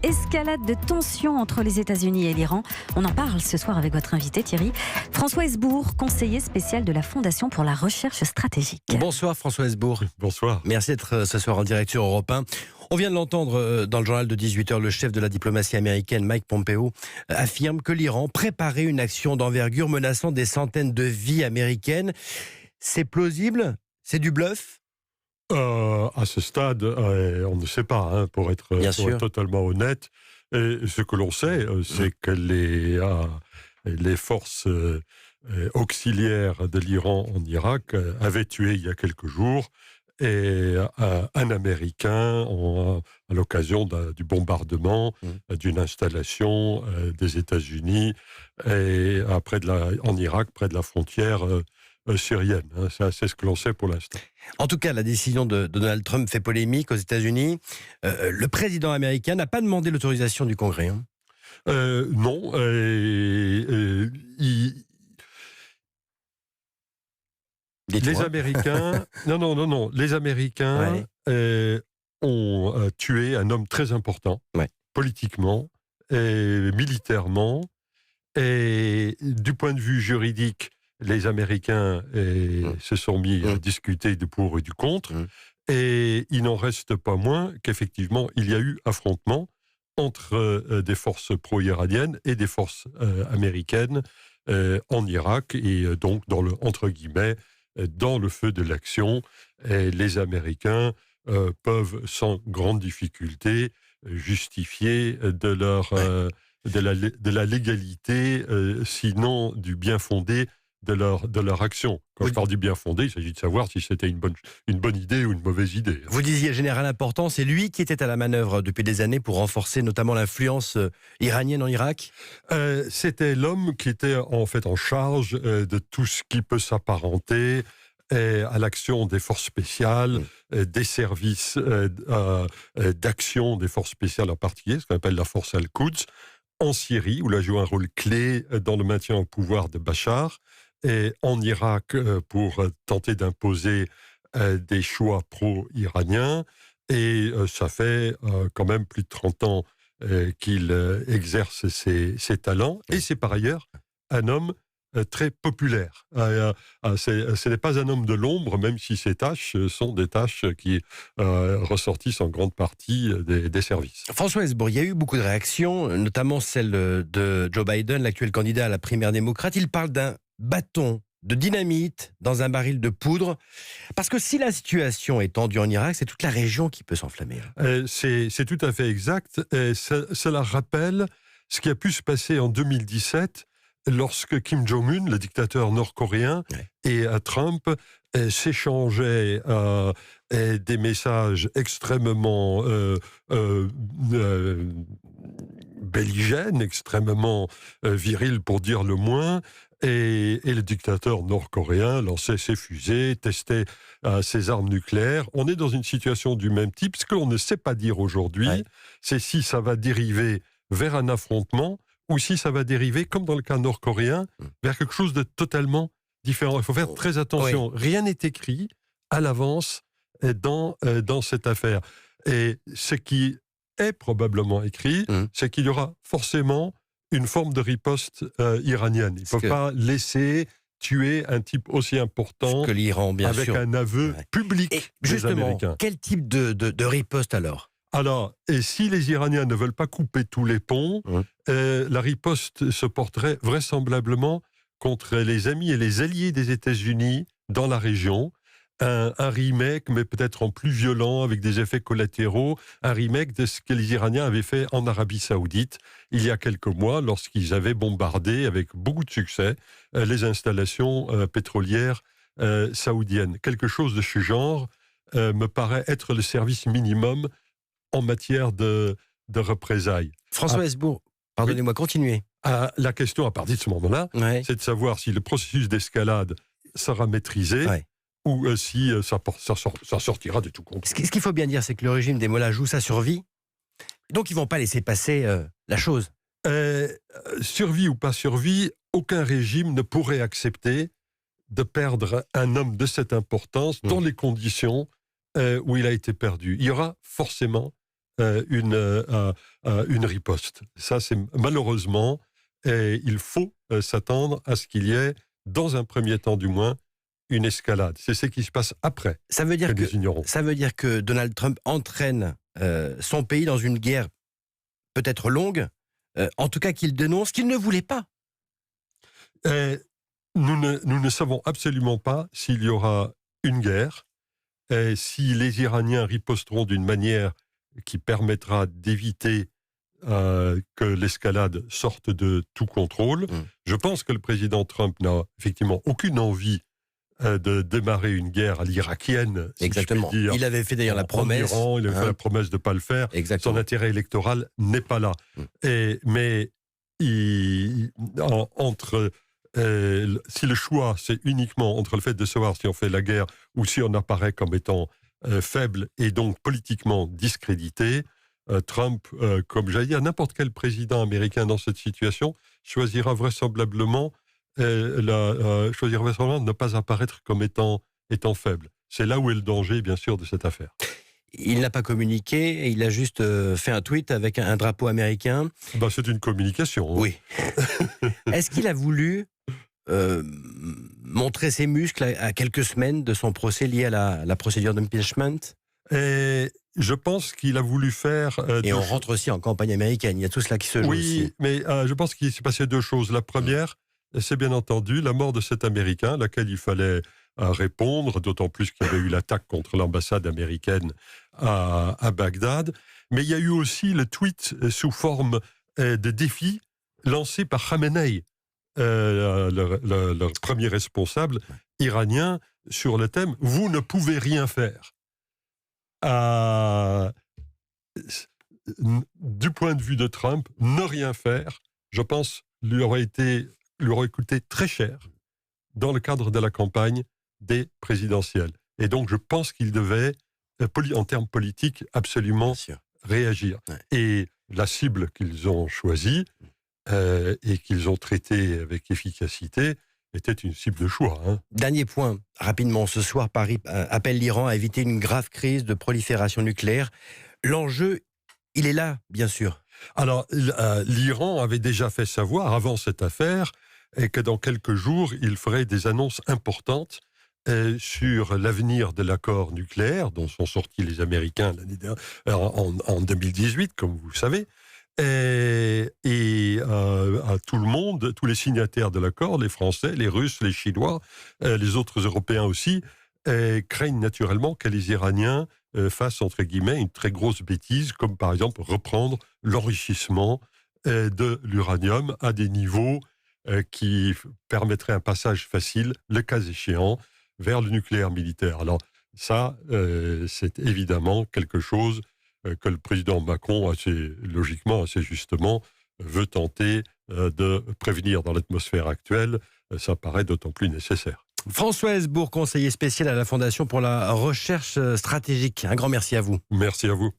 escalade de tensions entre les États-Unis et l'Iran. On en parle ce soir avec votre invité Thierry. François Hesbourg, conseiller spécial de la Fondation pour la recherche stratégique. Bonsoir François Hesbourg. Bonsoir. Merci d'être ce soir en direct sur Europe 1. On vient de l'entendre dans le journal de 18h, le chef de la diplomatie américaine, Mike Pompeo, affirme que l'Iran préparait une action d'envergure menaçant des centaines de vies américaines. C'est plausible? C'est du bluff? À ce stade, on ne sait pas, pour être totalement honnête. Et ce que l'on sait, c'est que les forces auxiliaires de l'Iran en Irak avaient tué il y a quelques jours un Américain à l'occasion du bombardement d'une installation des États-Unis en Irak, près de la frontière syrienne. C'est ce que l'on sait pour l'instant. En tout cas, la décision de Donald Trump fait polémique aux États-Unis. Le président américain n'a pas demandé l'autorisation du Congrès. Non. Les Américains, non. Les Américains ont tué un homme très important, politiquement et militairement. Et du point de vue juridique, les Américains se sont mis à discuter du pour et du contre. Et il n'en reste pas moins qu'effectivement, il y a eu affrontement entre des forces pro-iraniennes et des forces américaines en Irak. Et donc, entre guillemets, dans le feu de l'action, les Américains peuvent sans grande difficulté justifier de la légalité, sinon du bien fondé de leur action. Quand je parle du bien fondé, il s'agit de savoir si c'était une bonne idée ou une mauvaise idée. Vous disiez général important, c'est lui qui était à la manœuvre depuis des années pour renforcer notamment l'influence iranienne en Irak. C'était l'homme qui était en fait en charge de tout ce qui peut s'apparenter à l'action des forces spéciales, des services d'action des forces spéciales en particulier, ce qu'on appelle la force Al-Quds, en Syrie, où il a joué un rôle clé dans le maintien au pouvoir de Bachar, et en Irak pour tenter d'imposer des choix pro-iraniens. Et ça fait quand même plus de 30 ans qu'il exerce ses talents. Et c'est par ailleurs un homme très populaire. Ce n'est pas un homme de l'ombre, même si ses tâches sont des tâches qui ressortissent en grande partie des services. François Hesbourg, il y a eu beaucoup de réactions, notamment celle de Joe Biden, l'actuel candidat à la primaire démocrate. Il parle d'un bâton de dynamite dans un baril de poudre. Parce que si la situation est tendue en Irak, c'est toute la région qui peut s'enflammer. C'est tout à fait exact. Cela rappelle ce qui a pu se passer en 2017 lorsque Kim Jong-un, le dictateur nord-coréen, et Trump s'échangeaient des messages extrêmement belligènes, extrêmement virils pour dire le moins, et le dictateur nord-coréen lançait ses fusées, testait ses armes nucléaires. On est dans une situation du même type. Ce que l'on ne sait pas dire aujourd'hui, c'est si ça va dériver vers un affrontement ou si ça va dériver, comme dans le cas nord-coréen, vers quelque chose de totalement différent. Il faut faire très attention. Rien n'est écrit à l'avance dans cette affaire. Et ce qui est probablement écrit, c'est qu'il y aura forcément une forme de riposte iranienne. Il ne faut pas laisser tuer un type aussi important que l'Iran, bien avec sûr. un aveu public des Américains. Quel type de riposte alors ? Alors, et si les Iraniens ne veulent pas couper tous les ponts, la riposte se porterait vraisemblablement contre les amis et les alliés des États-Unis dans la région. Un remake, mais peut-être en plus violent, avec des effets collatéraux, un remake de ce que les Iraniens avaient fait en Arabie Saoudite il y a quelques mois, lorsqu'ils avaient bombardé, avec beaucoup de succès, les installations pétrolières saoudiennes. Quelque chose de ce genre me paraît être le service minimum en matière de représailles. François Hesbourg, pardonnez-moi, continuez. La question à partir de ce moment-là, c'est de savoir si le processus d'escalade sera maîtrisé ou si ça sortira de tout compte. Ce qu'il faut bien dire, c'est que le régime des Mollahs joue sa survie. Donc ils ne vont pas laisser passer la chose. Survie ou pas survie, aucun régime ne pourrait accepter de perdre un homme de cette importance dans les conditions où il a été perdu. Il y aura forcément une riposte. Ça, c'est malheureusement, et il faut s'attendre à ce qu'il y ait, dans un premier temps du moins, une escalade. C'est ce qui se passe après. Ça veut dire que Donald Trump entraîne son pays dans une guerre peut-être longue, en tout cas qu'il dénonce, qu'il ne voulait pas. Nous ne savons absolument pas s'il y aura une guerre, si les Iraniens riposteront d'une manière qui permettra d'éviter que l'escalade sorte de tout contrôle. Je pense que le président Trump n'a effectivement aucune envie de démarrer une guerre à l'irakienne. Exactement. Si je puis dire, il avait fait d'ailleurs la promesse. Il avait fait la promesse de ne pas le faire. Exactement. Son intérêt électoral n'est pas là. Mais si le choix, c'est uniquement entre le fait de savoir si on fait la guerre ou si on apparaît comme étant faible et donc politiquement discrédité, Trump, comme j'allais dire, n'importe quel président américain dans cette situation choisira vraisemblablement de ne pas apparaître comme étant faible. C'est là où est le danger, bien sûr, de cette affaire. Il n'a pas communiqué, il a juste fait un tweet avec un drapeau américain. C'est une communication. Hein. Oui. Est-ce qu'il a voulu montrer ses muscles à quelques semaines de son procès lié à la procédure d'impeachment? Je pense qu'il a voulu faire... Et on rentre aussi en campagne américaine, il y a tout cela qui se joue aussi. Oui, mais je pense qu'il s'est passé deux choses. La première, c'est bien entendu la mort de cet Américain, à laquelle il fallait répondre, d'autant plus qu'il y avait eu l'attaque contre l'ambassade américaine à Bagdad. Mais il y a eu aussi le tweet sous forme de défi lancé par Khamenei, le premier responsable iranien, sur le thème « Vous ne pouvez rien faire ». Du point de vue de Trump, ne rien faire, je pense, lui aurait coûté très cher dans le cadre de la campagne des présidentielles. Et donc, je pense qu'il devait, en termes politiques, absolument réagir. Ouais. Et la cible qu'ils ont choisie et qu'ils ont traitée avec efficacité était une cible de choix. Hein. Dernier point, rapidement. Ce soir, Paris appelle l'Iran à éviter une grave crise de prolifération nucléaire. L'enjeu, il est là, bien sûr. Alors, l'Iran avait déjà fait savoir, avant cette affaire, que dans quelques jours, il ferait des annonces importantes sur l'avenir de l'accord nucléaire, dont sont sortis les Américains en 2018, comme vous savez. À tout le monde, tous les signataires de l'accord, les Français, les Russes, les Chinois, les autres Européens aussi, craignent naturellement que les Iraniens fassent, entre guillemets, une très grosse bêtise, comme par exemple reprendre l'enrichissement de l'uranium à des niveaux qui permettraient un passage facile, le cas échéant, vers le nucléaire militaire. Alors ça, c'est évidemment quelque chose que le président Macron, assez logiquement, assez justement, veut tenter de prévenir dans l'atmosphère actuelle. Ça paraît d'autant plus nécessaire. François Hesbourg, conseiller spécial à la Fondation pour la recherche stratégique. Un grand merci à vous. Merci à vous.